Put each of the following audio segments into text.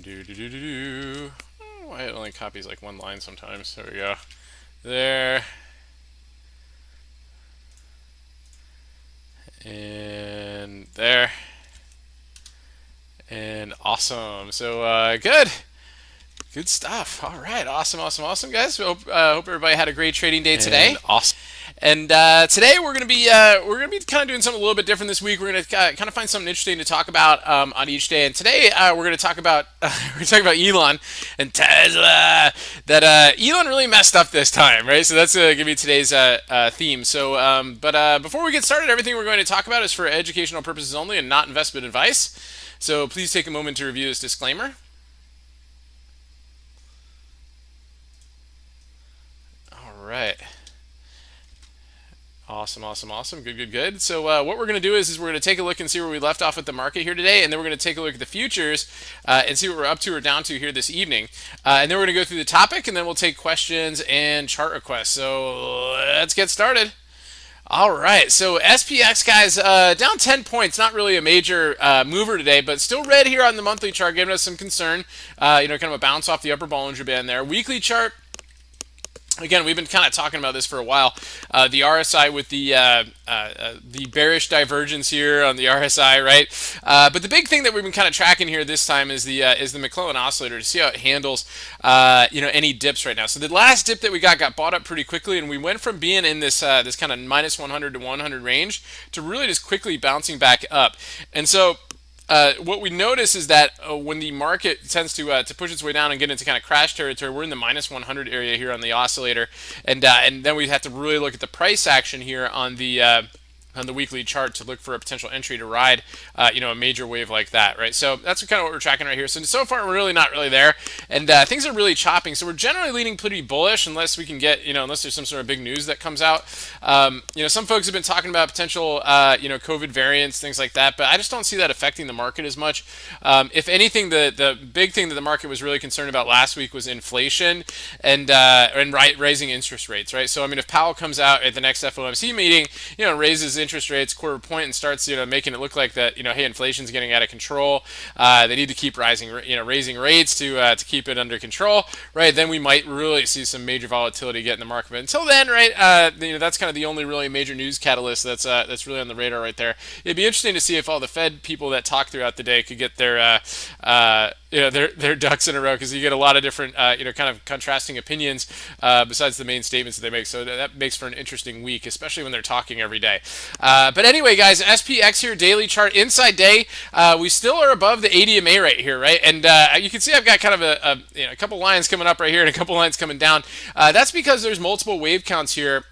Do do do do do. Why it only copies like one line sometimes. There we go. There. And there. And awesome. So good. Good stuff. All right. Awesome, awesome, awesome, guys. Hope everybody had a great trading day today. And awesome. And today we're gonna be kind of doing something a little bit different this week. We're gonna kind of find something interesting to talk about on each day. And today we're gonna talk about Elon and Tesla. That Elon really messed up this time, right? So that's gonna be today's theme. So, but before we get started, everything we're going to talk about is for educational purposes only and not investment advice. So please take a moment to review this disclaimer. All right. Awesome, awesome, awesome. Good, good, good. So what we're going to do is we're going to take a look and see where we left off with the market here today, and then we're going to take a look at the futures and see what we're up to or down to here this evening. And then we're going to go through the topic, and then we'll take questions and chart requests. So let's get started. All right, so SPX guys down 10 points, not really a major mover today, but still red here on the monthly chart, giving us some concern. Kind of a bounce off the upper Bollinger Band there. Weekly chart. Again, we've been kind of talking about this for a while. The RSI with the bearish divergence here on the RSI, right? But the big thing that we've been kind of tracking here this time is the McClellan oscillator to see how it handles any dips right now. So the last dip that we got bought up pretty quickly, and we went from being in this this kind of minus 100 to 100 range to really just quickly bouncing back up. And so what we notice is that when the market tends to push its way down and get into kind of crash territory, we're in the minus 100 area here on the oscillator, and then we have to really look at the price action here on the weekly chart to look for a potential entry to ride, a major wave like that, right? So that's kind of what we're tracking right here. So far, we're really not really there, and things are really chopping. So we're generally leaning pretty bullish unless we can get, unless there's some sort of big news that comes out. Some folks have been talking about potential, COVID variants, things like that, but I just don't see that affecting the market as much. If anything, the big thing that the market was really concerned about last week was inflation and raising interest rates, right? So I mean, if Powell comes out at the next FOMC meeting, raises interest rates quarter point and starts making it look like that hey, inflation's getting out of control, they need to keep raising rates to keep it under control, right? Then we might really see some major volatility get in the market. But until then, right, that's kind of the only really major news catalyst that's really on the radar right there. It'd be interesting to see if all the Fed people that talk throughout the day could get their their ducks in a row, because you get a lot of different kind of contrasting opinions besides the main statements that they make. So that makes for an interesting week, especially when they're talking every day. But anyway, guys, SPX here, daily chart, inside day. We still are above the 80 MA right here, right? And you can see I've got kind of a couple lines coming up right here and a couple lines coming down. That's because there's multiple wave counts here.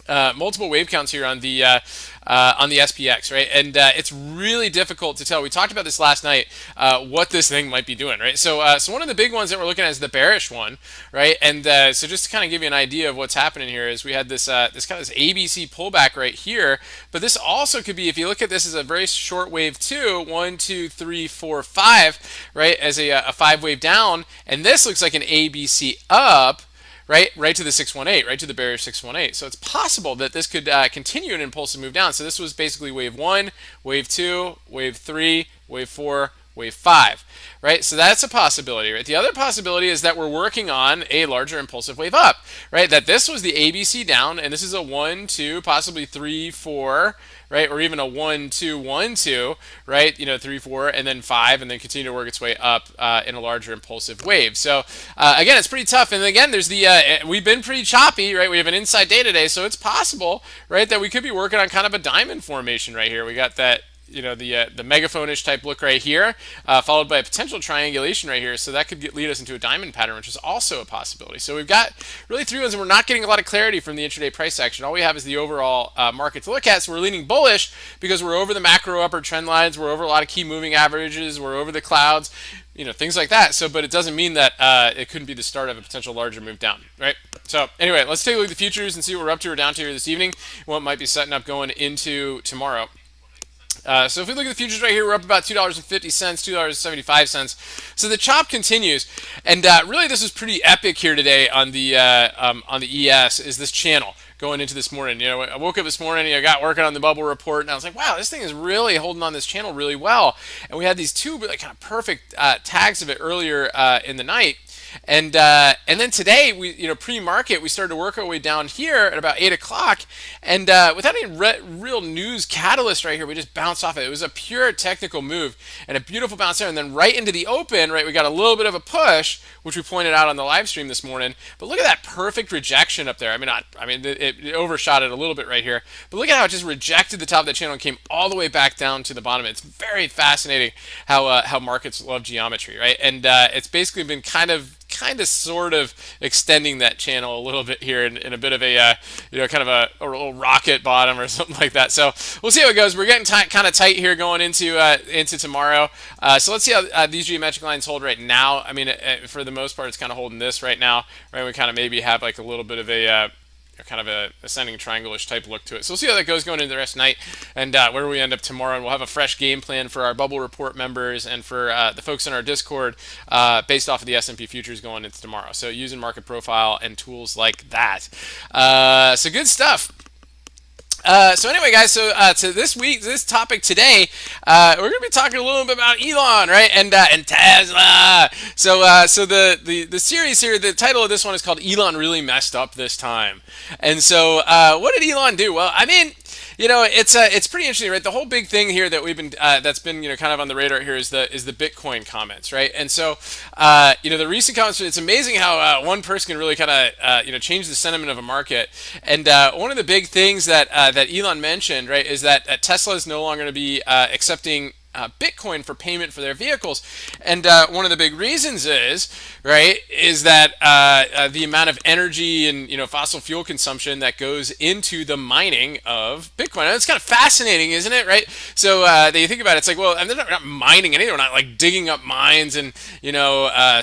On the SPX, right? And it's really difficult to tell. We talked about this last night, what this thing might be doing, right? So one of the big ones that we're looking at is the bearish one, right? And so just to kind of give you an idea of what's happening here is we had this this ABC pullback right here, but this also could be, if you look at this as a very short wave too, 1, 2, 3, 4, 5, right? As a 5 wave down, and this looks like an ABC up. Right to the 618, right to the bearish 618. So it's possible that this could continue an impulsive move down. So this was basically wave 1, wave 2, wave 3, wave 4, wave 5, right? So that's a possibility, right? The other possibility is that we're working on a larger impulsive wave up, right? That this was the ABC down, and this is a 1, 2, possibly 3, 4, right? Or even a 1, 2, 1, 2, right? 3, 4, and then 5, and then continue to work its way up in a larger impulsive wave. So again, it's pretty tough. And again, there's we've been pretty choppy, right? We have an inside day today, so it's possible, right, that we could be working on kind of a diamond formation right here. We got that. The megaphone-ish type look right here, followed by a potential triangulation right here. So that could lead us into a diamond pattern, which is also a possibility. So we've got really three ones, and we're not getting a lot of clarity from the intraday price action. All we have is the overall market to look at. So we're leaning bullish because we're over the macro upper trend lines. We're over a lot of key moving averages. We're over the clouds, things like that. So, but it doesn't mean that it couldn't be the start of a potential larger move down, right? So anyway, let's take a look at the futures and see what we're up to or down to here this evening, what might be setting up going into tomorrow. So if we look at the futures right here, we're up about $2.50, $2.75. So the chop continues, and really this is pretty epic here today on the ES is this channel, going into this morning. I woke up this morning, got working on the bubble report, and I was like, wow, this thing is really holding on this channel really well. And we had these two like kind of perfect tags of it earlier in the night. And then today we pre-market we started to work our way down here at about 8 o'clock, and without any real news catalyst right here, we just bounced off it. It was a pure technical move and a beautiful bounce there, and then right into the open, right, we got a little bit of a push, which we pointed out on the live stream this morning. But look at that perfect rejection up there. It overshot it a little bit right here, but look at how it just rejected the top of the channel and came all the way back down to the bottom. It's very fascinating how markets love geometry, right? And it's basically been kind of sort of extending that channel a little bit here in a bit of a kind of a little rocket bottom or something like that. So we'll see how it goes. We're getting kind of tight here going into tomorrow. So let's see how these geometric lines hold right now. I mean, for the most part, it's kind of holding this right now. Right, we kind of maybe have like a little bit of a kind of a ascending triangle-ish type look to it. So we'll see how that goes going into the rest of the night, and where we end up tomorrow. And we'll have a fresh game plan for our Bubble Report members and for the folks in our Discord based off of the S&P futures going into tomorrow. So using market profile and tools like that. So good stuff. So anyway, guys, so this topic today, we're going to be talking a little bit about Elon, right, and Tesla. So the series here, the title of this one is called "Elon Really Messed Up This Time." And so, what did Elon do? Well, I mean, it's pretty interesting, right? The whole big thing here that we've been that's been kind of on the radar here is the Bitcoin comments, right? And so the recent comments, it's amazing how one person can really kind of change the sentiment of a market. And one of the big things that Elon mentioned, right, is that Tesla is no longer going to be accepting Bitcoin for payment for their vehicles. And one of the big reasons is that the amount of energy and fossil fuel consumption that goes into the mining of Bitcoin. And it's kind of fascinating, isn't it? Right? So that you think about it, it's like, well, they're not mining anything. They're not like digging up mines and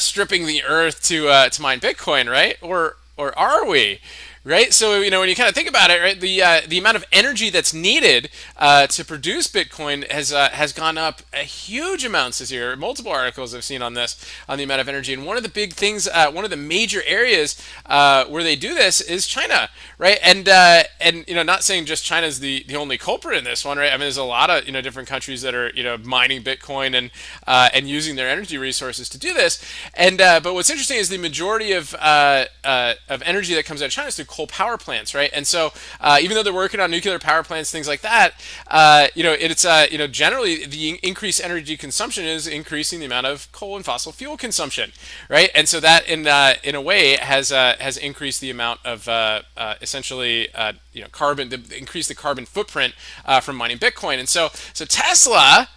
stripping the earth to mine Bitcoin, right? Or are we? Right, so when you kind of think about it, right, the amount of energy that's needed to produce Bitcoin has gone up a huge amounts this year. Multiple articles I've seen on this, on the amount of energy, and one of the big things, one of the major areas where they do this is China, right? And not saying just China's the only culprit in this one, right? I mean, there's a lot of different countries that are mining Bitcoin and using their energy resources to do this. And but what's interesting is the majority of energy that comes out of China is through coal power plants, right? And so even though they're working on nuclear power plants, things like that, it's generally the increased energy consumption is increasing the amount of coal and fossil fuel consumption, right? And so that in a way has increased the amount of essentially carbon, increase the carbon footprint from mining Bitcoin. And so Tesla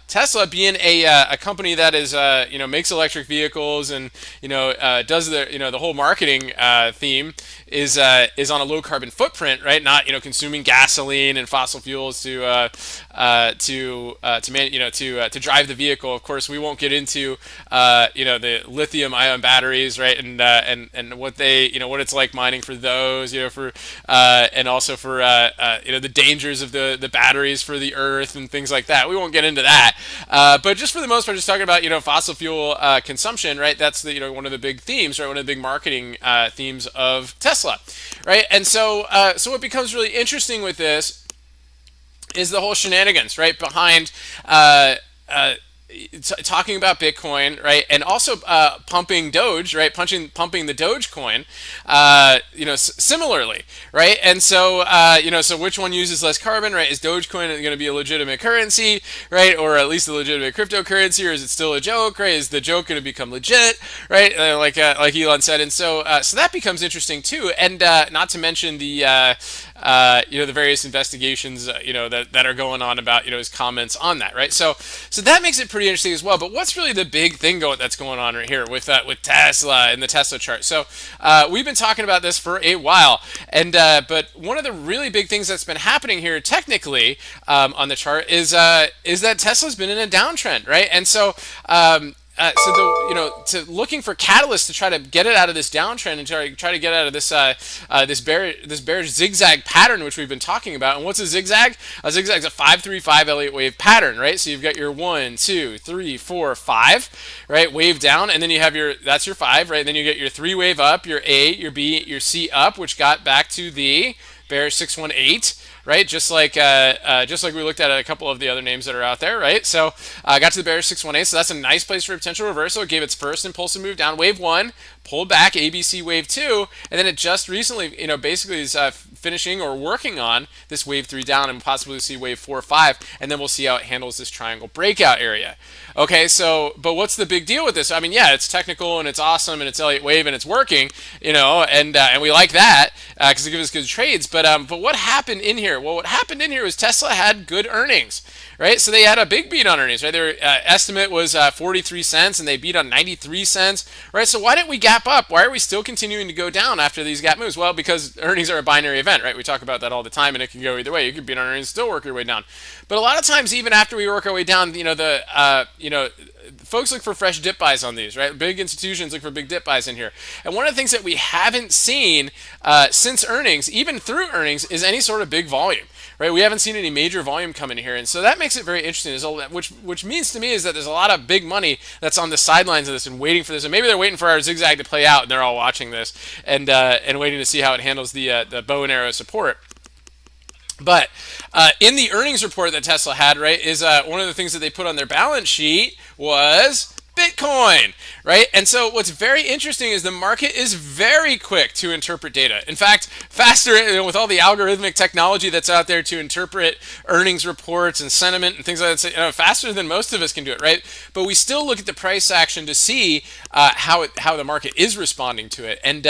being a company that is makes electric vehicles and does the whole marketing theme is on a low carbon footprint, right? Not consuming gasoline and fossil fuels to drive the vehicle. Of course, we won't get into the lithium ion batteries, right? And what what it's like mining for those, and also for the dangers of the batteries for the earth and things like that. We won't get into that. But just for the most part, just talking about fossil fuel consumption, right? That's one of the big themes, right? One of the big marketing themes of Tesla, right? And so what becomes really interesting with this is the whole shenanigans, right, behind talking about Bitcoin, right, and also pumping Doge, right, pumping the Doge coin, similarly, right, and so so which one uses less carbon, right? Is Dogecoin going to be a legitimate currency, right, or at least a legitimate cryptocurrency, or is it still a joke, right? Is the joke going to become legit, right? Like Elon said, and so that becomes interesting too, and not to mention the the various investigations that are going on about his comments on that, right? So that makes it pretty interesting as well. But what's really the big thing that's going on right here with Tesla and the Tesla chart? So we've been talking about this for a while, and but one of the really big things that's been happening here technically on the chart is that Tesla's been in a downtrend, right? And so to looking for catalysts to try to get it out of this downtrend and try to get out of this this bearish zigzag pattern which we've been talking about. And what's a zigzag? A zigzag is a 5-3-5 Elliott wave pattern, right? So you've got your 1, 2, 3, 4, 5, right? Wave down, and then you have that's your 5, right? Then you get your 3 wave up, your A, your B, your C up, which got back to the bearish 618, right? Just like we looked at a couple of the other names that are out there, right? So got to the bearish 618, so that's a nice place for a potential reversal. It gave its first impulsive move down, wave one, pulled back, ABC wave two, and then it just recently, basically is finishing or working on this wave three down, and possibly see wave 4 or 5, and then we'll see how it handles this triangle breakout area. Okay, so but what's the big deal with this? I mean, yeah, it's technical and it's awesome and it's Elliott wave and it's working, and we like that because it gives us good trades. But what happened in here? Well, what happened in here was Tesla had good earnings, right? So they had a big beat on earnings, right? Their estimate was 43 cents and they beat on 93 cents, right? So why didn't we gap up? Why are we still continuing to go down after these gap moves? Well, because earnings are a binary event, right? We talk about that all the time, and it can go either way. You could beat on earnings and still work your way down. But a lot of times, even after we work our way down, folks look for fresh dip buys on these, right? Big institutions look for big dip buys in here. And one of the things that we haven't seen since earnings, even through earnings, is any sort of big volume, right? We haven't seen any major volume come in here. And so that makes it very interesting, which means to me is that there's a lot of big money that's on the sidelines of this and waiting for this. And maybe they're waiting for our zigzag to play out, and they're all watching this and waiting to see how it handles the bow and arrow support. But in the earnings report that Tesla had, right, is one of the things that they put on their balance sheet was Bitcoin, right? And so what's very interesting is the market is very quick to interpret data. In fact, faster with all the algorithmic technology that's out there to interpret earnings reports and sentiment and things like that, faster than most of us can do it, right? But we still look at the price action to see how the market is responding to it. And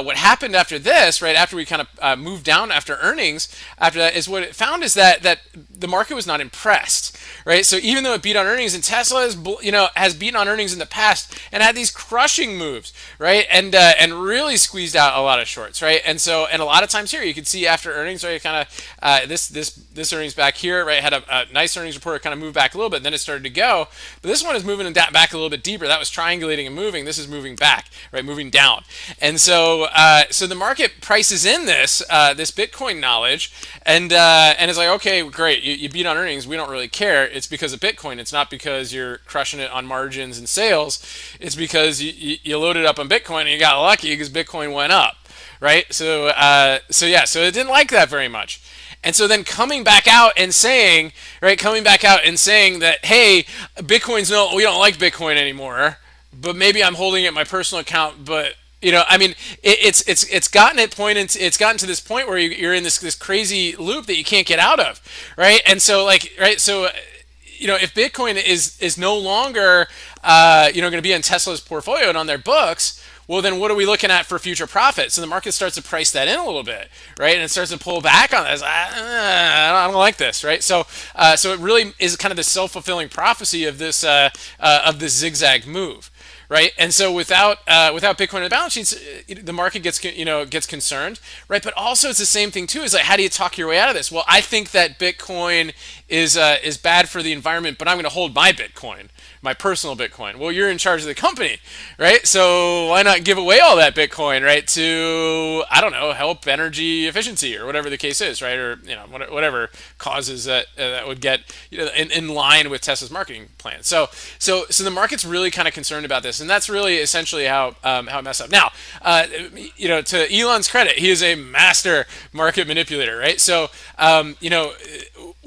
what happened after this, right, after we kind of moved down after earnings, after that is what it found is that the market was not impressed, right? So even though it beat on earnings, and Tesla has beaten on earnings in the past and had these crushing moves, right, and really squeezed out a lot of shorts, right, and a lot of times here you can see after earnings, right, kind of this earnings back here, right, had a nice earnings report, kind of moved back a little bit, then it started to go, but this one is moving back a little bit deeper. That was triangulating and moving. This is moving back, right, moving down, and so the market prices in this Bitcoin knowledge, and it's like, okay, great, you beat on earnings, we don't really care. It's because of Bitcoin. It's not because you're crushing it on margins and sales. It's because you loaded up on Bitcoin and you got lucky because Bitcoin went up, right? So it didn't like that very much. And so then coming back out and saying that, hey, we don't like Bitcoin anymore, but maybe I'm holding it in my personal account, but it's gotten to this point where you're in this crazy loop that you can't get out of, right? And so if Bitcoin is no longer going to be in Tesla's portfolio and on their books, well, then what are we looking at for future profits? So the market starts to price that in a little bit, right? And it starts to pull back on this. I don't like this, right? So it really is kind of the self-fulfilling prophecy of this zigzag move. Right, and so without Bitcoin on the balance sheets, the market gets concerned, right? But also it's the same thing too. Is like, how do you talk your way out of this? Well, I think that Bitcoin is bad for the environment, but I'm going to hold my Bitcoin, my personal Bitcoin. Well, you're in charge of the company, right? So why not give away all that Bitcoin, right? To, I don't know, help energy efficiency or whatever the case is, right? Or whatever causes that would get in line with Tesla's marketing plan. So the market's really kind of concerned about this, and that's really essentially how it messed up. Now, to Elon's credit, he is a master market manipulator, right? So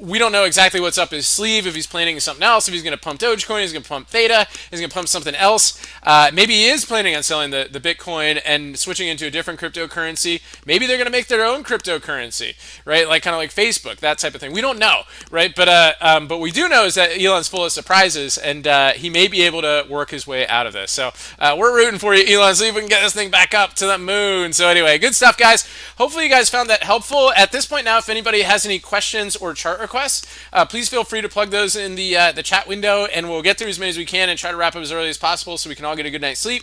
we don't know exactly what's up his sleeve, if he's planning something else, if he's going to pump Dogecoin, he's going to pump Theta, he's going to pump something else. Maybe he is planning on selling the Bitcoin and switching into a different cryptocurrency. Maybe they're going to make their own cryptocurrency, right? Kind of like Facebook, that type of thing. We don't know, right? But we do know is that Elon's full of surprises, and he may be able to work his way out of this. So we're rooting for you, Elon, so we can get this thing back up to the moon. So anyway, good stuff, guys. Hopefully you guys found that helpful. At this point now, if anybody has any questions or chart requests, please feel free to plug those in the chat window, and we'll get through as many as we can and try to wrap up as early as possible so we can all get a good night's sleep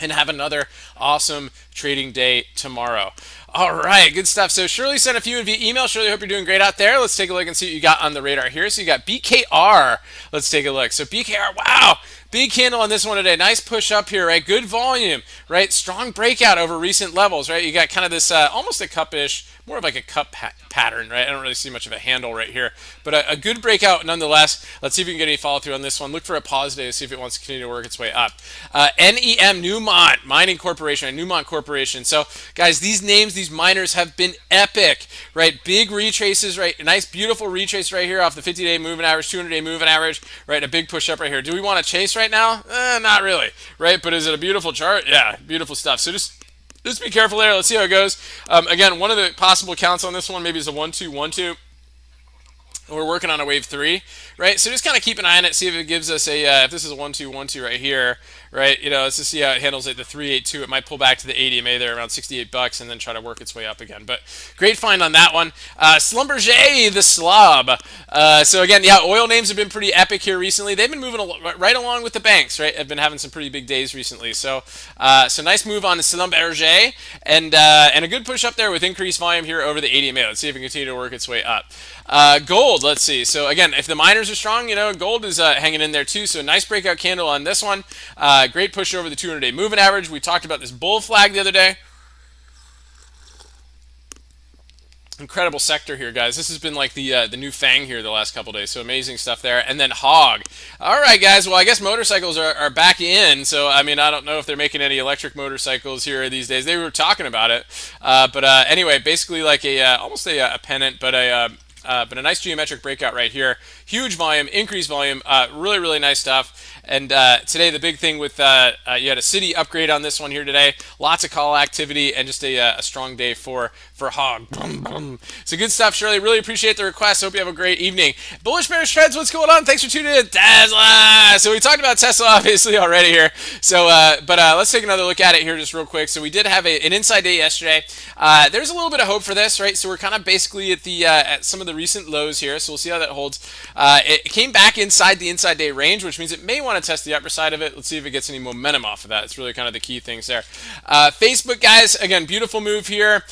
and have another awesome trading day tomorrow. All right, good stuff. So Shirley sent a few in via email. Shirley, hope you're doing great out there. Let's take a look and see what you got on the radar here. So you got BKR. Let's take a look. So BKR, wow, big candle on this one today. Nice push up here, right? Good volume, right? Strong breakout over recent levels, right? You got kind of this almost a cup-ish more of like a cup pattern, right? I don't really see much of a handle right here, but a good breakout nonetheless. Let's see if we can get any follow through on this one. Look for a pause today to see if it wants to continue to work its way up. NEM, Newmont Mining Corporation, Newmont Corporation. So guys, these names, these miners have been epic, right? Big retraces, right? A nice beautiful retrace right here off the 50-day moving average, 200-day moving average, right? A big push up right here. Do we want to chase right now? Not really, right? But is it a beautiful chart? Yeah, beautiful stuff. So just be careful there. Let's see how it goes. Again, one of the possible counts on this one maybe is a 1-2-1-2. We're working on a wave 3, right? So just kind of keep an eye on it, see if it gives us a, if this is a 1-2-1-2 right here, right? Let's just see how it handles it. The 382, it might pull back to the ADMA there around $68 and then try to work its way up again. But great find on that one. Schlumberger, the slob. So again, yeah, oil names have been pretty epic here recently. They've been moving right along with the banks, right? Have been having some pretty big days recently. So nice move on Schlumberger and a good push up there with increased volume here over the ADMA. Let's see if it can continue to work its way up. Gold, let's see. So again, if the miners are strong, gold is hanging in there too. So nice breakout candle on this one. Great push over the 200-day moving average. We talked about this bull flag the other day. Incredible sector here, guys. This has been like the new fang here the last couple days. So amazing stuff there. And then hog. All right, guys. Well, I guess motorcycles are back in. So I mean, I don't know if they're making any electric motorcycles here these days. They were talking about it, but anyway, basically like almost a pennant, but a nice geometric breakout right here. Huge volume, increased volume, really, really nice stuff. And today, the big thing with you had a city upgrade on this one here today. Lots of call activity and just a strong day for hog. So good stuff, Shirley. Really appreciate the request. Hope you have a great evening. Bullish Bearish Trends, what's going on? Thanks for tuning in. Tesla. So we talked about Tesla obviously already here. So, but let's take another look at it here just real quick. So we did have an inside day yesterday. There's a little bit of hope for this, right? So we're kind of basically at the at some of the recent lows here. So we'll see how that holds. It came back inside the inside day range, which means it may want to test the upper side of it. Let's see if it gets any momentum off of that. It's really kind of the key things there. Facebook, guys, again, beautiful move here.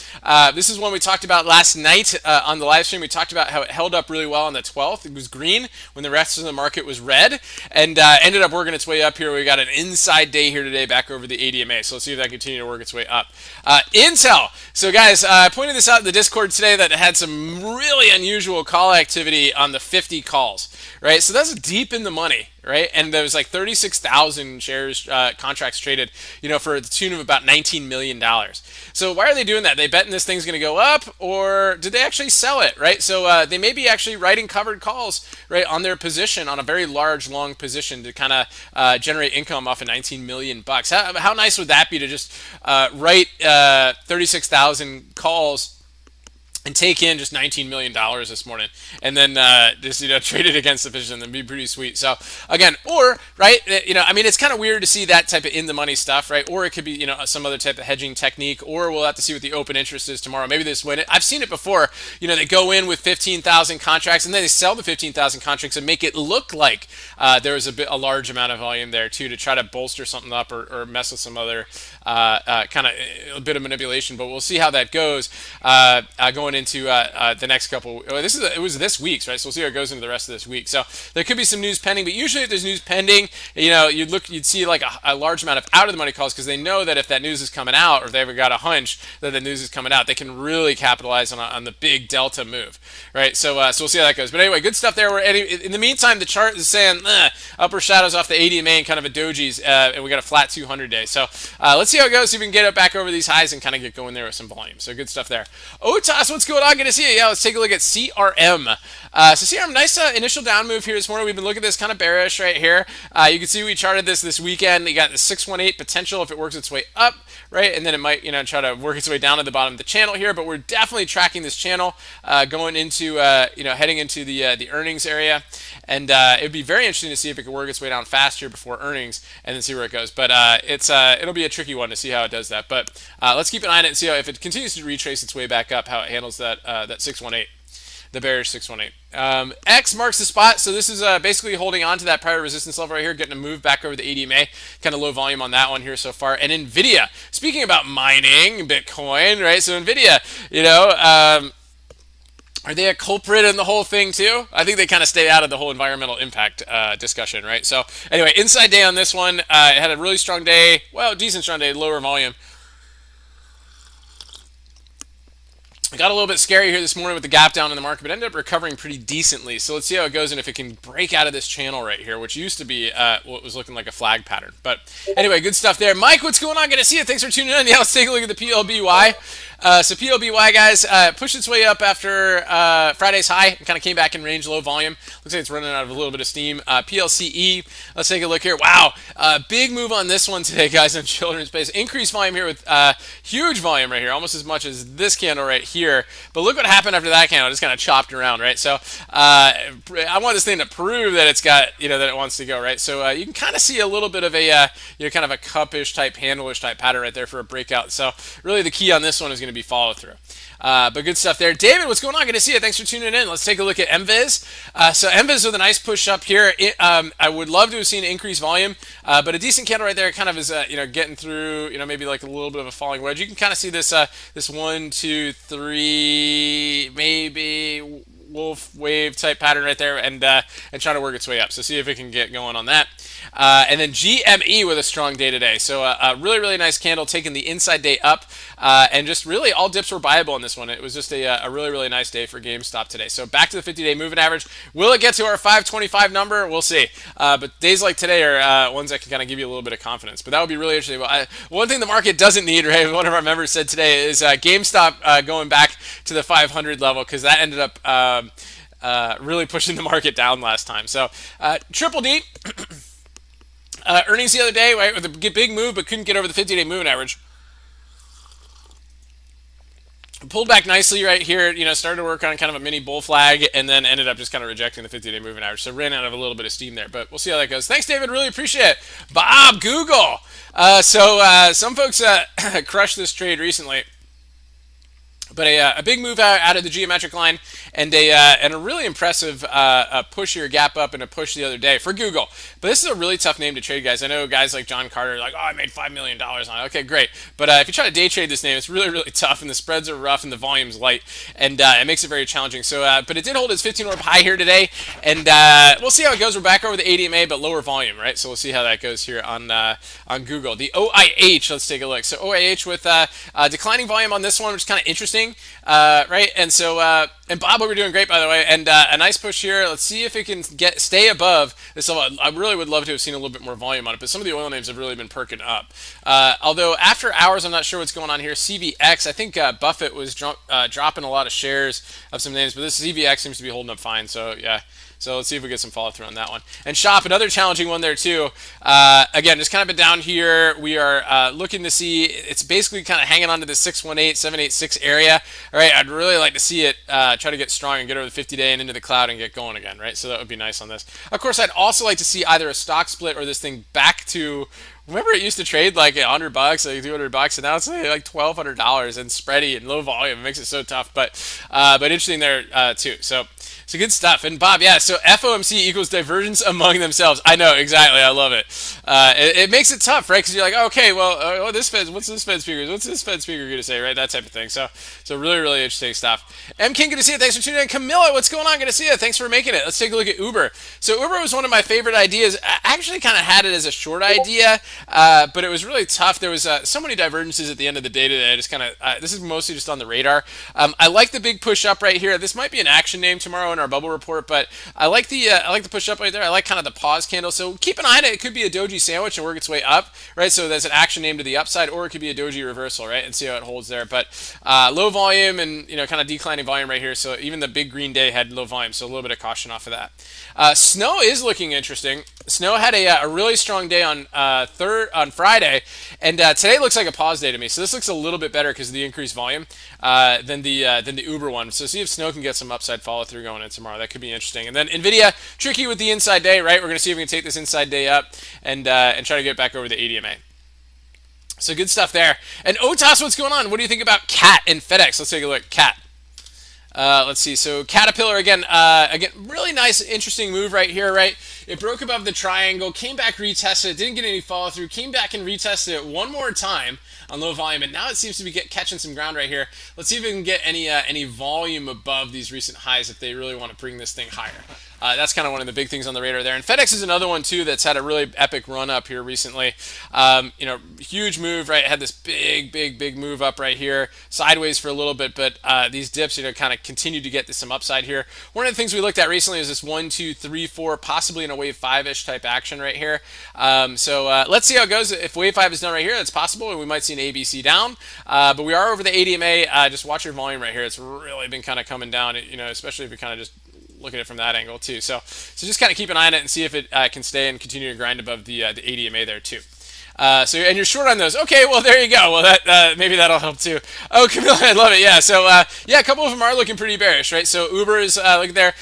This is one we talked about last night on the live stream. We talked about how it held up really well on the 12th. It was green when the rest of the market was red, and ended up working its way up here. We got an inside day here today back over the ADMA. So let's see if that continues to work its way up. Intel. So guys, I pointed this out in the Discord today that it had some really unusual call activity on the 50 calls, right? So that's deep in the money, right? And there was like 36,000 shares, contracts traded, for the tune of about $19 million. So why are they doing that? They betting this thing's going to go up, or did they actually sell it, right? So they may be actually writing covered calls, right, on their position, on a very large, long position to kind of generate income off of $19 million. How nice would that be to just write 36,000 calls and take in just $19 million this morning, and then just trade it against the position, and be pretty sweet. So again, or right, I mean, it's kind of weird to see that type of in the money stuff, right? Or it could be some other type of hedging technique, or we'll have to see what the open interest is tomorrow. Maybe this win it. I've seen it before. They go in with 15,000 contracts, and then they sell the 15,000 contracts and make it look like there was a large amount of volume there too, to try to bolster something up or mess with some other kind of a bit of manipulation. But we'll see how that goes going into the next couple. It was this week's, right? So we'll see how it goes into the rest of this week. So there could be some news pending, but usually if there's news pending, you'd see like a large amount of out of the money calls, because they know that if that news is coming out, or if they ever got a hunch that the news is coming out, they can really capitalize on the big delta move, right? So we'll see how that goes. But anyway, good stuff there. In the meantime, the chart is saying upper shadows off the ADMA and kind of a doji's, and we got a flat 200 day. So let's see how it goes. See if we can get it back over these highs and kind of get going there with some volume. So good stuff there. Otas, what's going on? Good to see you. Yeah, let's take a look at CRM. So CRM, nice initial down move here this morning. We've been looking at this kind of bearish right here. You can see we charted this weekend. You got the 618 potential if it works its way up, right? And then it might, try to work its way down to the bottom of the channel here. But we're definitely tracking this channel going into, heading into the earnings area. And it would be very interesting to see if it could work its way down faster before earnings and then see where it goes. But it'll be a tricky one to see how it does that. But let's keep an eye on it and see how, if it continues to retrace its way back up, how it handles that 618. The bearish 618. X marks the spot. So this is basically holding on to that prior resistance level right here, getting a move back over the ADMA. Kind of low volume on that one here so far. And NVIDIA, speaking about mining Bitcoin, right? So NVIDIA, are they a culprit in the whole thing too? I think they kind of stay out of the whole environmental impact discussion, right? So anyway, inside day on this one. It had a really strong day. Well, decent strong day, lower volume. Got a little bit scary here this morning with the gap down in the market, but ended up recovering pretty decently. So let's see how it goes and if it can break out of this channel right here, which used to be what was looking like a flag pattern. But anyway, good stuff there. Mike, what's going on? Good to see you. Thanks for tuning in. Yeah, let's take a look at the PLBY. So PLBY, guys, pushed its way up after Friday's high and kind of came back in range, low volume. Looks like it's running out of a little bit of steam. PLCE, let's take a look here. Wow, big move on this one today, guys, on children's space. Increased volume here with huge volume right here, almost as much as this candle right here. But look what happened after that candle. It just kind of chopped around, right? So I want this thing to prove that it's got, that it wants to go, right? So you can kind of see a little bit of a, kind of a cup-ish type, handle-ish type pattern right there for a breakout. So really the key on this one is going to be follow through. But good stuff there. David, what's going on? Good to see you. Thanks for tuning in. Let's take a look at MViz. So MViz with a nice push up here. I would love to have seen increased volume, but a decent candle right there kind of is, getting through, maybe like a little bit of a falling wedge. You can kind of see this, this 1, 2, 3, maybe wolf wave type pattern right there, and trying to work its way up. So see if it can get going on that. And then GME with a strong day today. So a really, really nice candle taking the inside day up, and just really all dips were buyable on this one. It was just a really, really nice day for GameStop today. So back to the 50-day moving average. Will it get to our 525 number? We'll see. But days like today are ones that can kind of give you a little bit of confidence. But that would be really interesting. Well, one thing the market doesn't need, right, one of our members said today, is GameStop going back to the 500 level, because that ended up really pushing the market down last time. So Triple D. Earnings the other day, right, with a big move, but couldn't get over the 50-day moving average. Pulled back nicely right here, started to work on kind of a mini bull flag, and then ended up just kind of rejecting the 50-day moving average. So ran out of a little bit of steam there, but we'll see how that goes. Thanks, David. Really appreciate it. Bob, Google. Some folks crushed this trade recently. But a big move out of the geometric line, and a really impressive push here, gap up, and a push the other day for Google. But this is a really tough name to trade, guys. I know guys like John Carter are like, oh, I made $5 million on it. Okay, great. But if you try to day trade this name, it's really, really tough, and the spreads are rough, and the volume's light, and it makes it very challenging. So, but it did hold its 15-orb high here today, and we'll see how it goes. We're back over the ADMA, but lower volume, right? So we'll see how that goes here on Google. The OIH, let's take a look. So OIH with declining volume on this one, which is kind of interesting. Right, and so and Bob, we're doing great, by the way, and a nice push here. Let's see if it can stay above this level. I really would love to have seen a little bit more volume on it, but some of the oil names have really been perking up. Although after hours, I'm not sure what's going on here. CVX, I think Buffett was dropping a lot of shares of some names, but this CVX seems to be holding up fine. So yeah. So let's see if we get some follow through on that one. And Shop, another challenging one there too. Again, just kind of been down here. We are looking to see, it's basically kind of hanging on to the 618, 786 area. All right, I'd really like to see it try to get strong and get over the 50-day and into the cloud and get going again, right? So that would be nice on this. Of course, I'd also like to see either a stock split or this thing back to, remember it used to trade like $100, like $200, and now it's like $1,200 and spready and low volume. It makes it so tough, but interesting there too. So good stuff. And Bob, yeah, so FOMC equals divergence among themselves. I know, exactly. I love it. It makes it tough, right? Because you're like, okay, well, what's this Fed speaker going to say, right? That type of thing. So really, really interesting stuff. M. King, good to see you. Thanks for tuning in. Camilla, what's going on? Good to see you. Thanks for making it. Let's take a look at Uber. So Uber was one of my favorite ideas. I actually kind of had it as a short idea, but it was really tough. There was so many divergences at the end of the day today. I just kind of, this is mostly just on the radar. I like the big push up right here. This might be an action name tomorrow in our bubble report, but I like the push up right there. I like kind of the pause candle. So keep an eye on it. It could be a doji sandwich and work its way up, right? So that's an action name to the upside, or it could be a doji reversal, right? And see how it holds there. But low volume and kind of declining volume right here. So even the big green day had low volume, so a little bit of caution off of that. Snow is looking interesting. Snow had a really strong day on Friday, and today looks like a pause day to me. So this looks a little bit better because of the increased volume than the Uber one. So see if Snow can get some upside follow through going in tomorrow. That could be interesting. And then Nvidia, tricky with the inside day, right? We're going to see if we can take this inside day up and try to get back over the ADMA. So good stuff there. And OTAS, what's going on? What do you think about CAT and FedEx? Let's take a look. CAT. Let's see. So Caterpillar again, really nice, interesting move right here, right? It broke above the triangle, came back, retested it, didn't get any follow through, came back and retested it one more time on low volume, and now it seems to be catching some ground right here. Let's see if we can get any volume above these recent highs if they really want to bring this thing higher. That's kind of one of the big things on the radar there. And FedEx is another one too that's had a really epic run up here recently. Huge move, right? Had this big move up right here, sideways for a little bit, but these dips, kind of continue to get some upside here. One of the things we looked at recently is this 1, 2, 3, 4, possibly in a wave 5-ish type action right here. Let's see how it goes. If wave 5 is done right here, that's possible, and we might see an ABC down. But we are over the ADMA. Just watch your volume right here. It's really been kind of coming down, especially if you kind of just look at it from that angle too. So just kind of keep an eye on it and see if it can stay and continue to grind above the ADMA there too. And you're short on those. Okay, well there you go. Well that maybe that'll help too. Oh, Camilla, I love it. Yeah. So a couple of them are looking pretty bearish, right? So Uber is look there.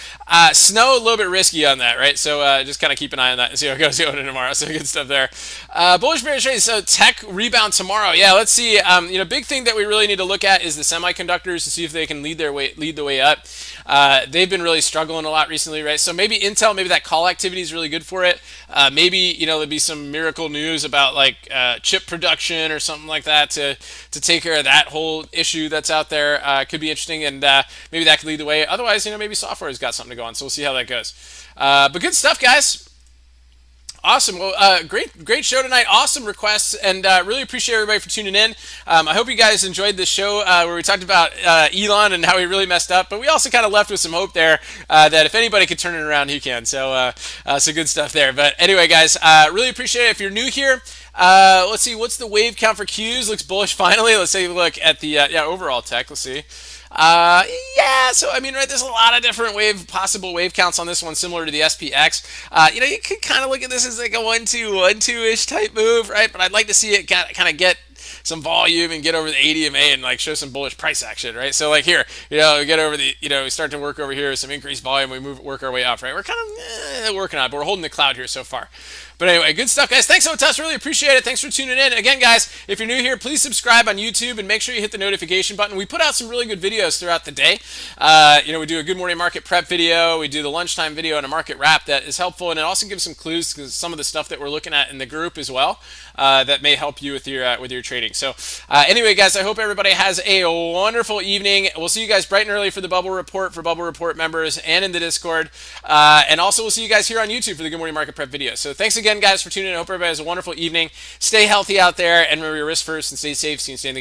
Snow a little bit risky on that, right? So just kind of keep an eye on that and see how it goes going tomorrow. So good stuff there. Bullish bearish trade. So tech rebound tomorrow. Yeah, let's see. Big thing that we really need to look at is the semiconductors to see if they can lead the way up. They've been really struggling a lot recently, right? So maybe Intel, maybe that call activity is really good for it. Maybe there'll be some miracle news about like chip production or something like that to take care of that whole issue that's out there. Could be interesting, and maybe that could lead the way. Otherwise, maybe software has got something to go on. So we'll see how that goes. But good stuff, guys. Awesome. Well, great show tonight. Awesome requests, and really appreciate everybody for tuning in. I hope you guys enjoyed this show where we talked about Elon and how he really messed up, but we also kind of left with some hope there that if anybody could turn it around, he can. So good stuff there. But anyway, guys, really appreciate it. If you're new here, let's see, what's the wave count for Qs? Looks bullish finally. Let's take a look at the overall tech. Let's see. So right, there's a lot of different possible wave counts on this one, similar to the SPX. You could kind of look at this as like a 1-2-1-2-ish type move, right? But I'd like to see it kind of get some volume and get over the ADMA and like show some bullish price action, right? So like here, we get over the, we start to work over here with some increased volume, we work our way up, right? We're kind of working on it, but we're holding the cloud here so far. But anyway, good stuff, guys. Thanks so much. Really appreciate it. Thanks for tuning in. Again, guys, if you're new here, please subscribe on YouTube and make sure you hit the notification button. We put out some really good videos throughout the day. We do a good morning market prep video. We do the lunchtime video and a market wrap that is helpful, and it also gives some clues to some of the stuff that we're looking at in the group as well that may help you with your trading. So anyway, guys, I hope everybody has a wonderful evening. We'll see you guys bright and early for the Bubble Report for Bubble Report members and in the Discord. And also we'll see you guys here on YouTube for the Good Morning Market Prep video. So thanks again, guys, for tuning in. I hope everybody has a wonderful evening. Stay healthy out there, and remember your risk first and stay safe so you can stay in the game.